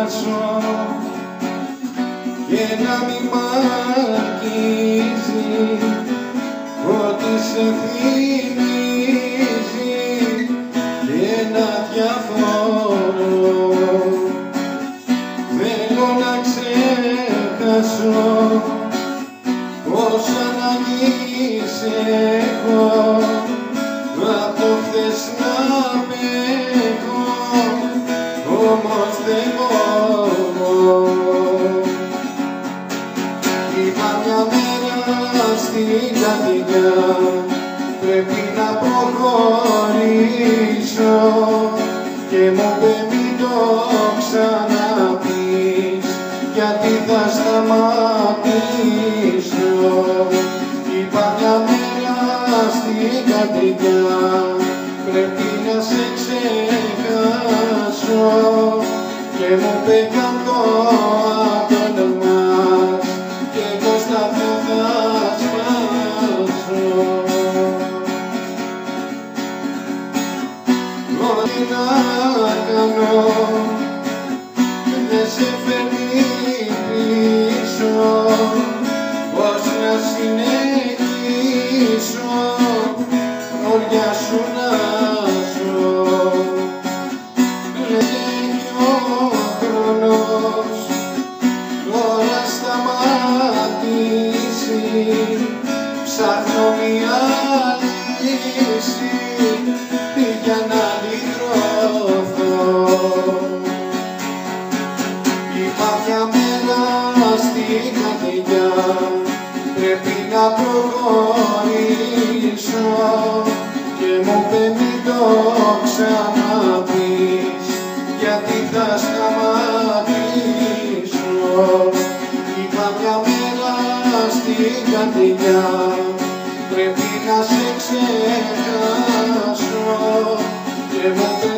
ξεχάσω και να μη μ' αγγίζει ότι σε θυμίζει και να διαφορώ. Θέλω να ξεχάσω πως ανάγκης έχω απ' το χθες να απέχω, όμως δεν μπορώ. Είπα μια μέρα στην καρδιά πρέπει να προχωρήσω και μου είπε μην το ξαναπείς γιατί θα σταματήσω. Είπα μια μέρα στην καρδιά πρέπει να σε ξεχάσω και μου είπε κάτω απ' το λαιμάς και εγώ στα δυο θα σπάσω. Ό,τι να κάνω δεν σε φέρνει πίσω, πώς να συνεχίσω χωριά σου να ζω. Λέγει ο χρόνος τώρα σταματήσει, ψάχνω μια λύση για να λυτρωθώ. Είπα μια μέρα στην καρδιά πρέπει να προχωρήσω και μου είπε μην το ξαναπείς γιατί θα σταματήσω. Είπα μια μέρα στην καρδιά πρέπει να σε ξεχάσω και μου είπε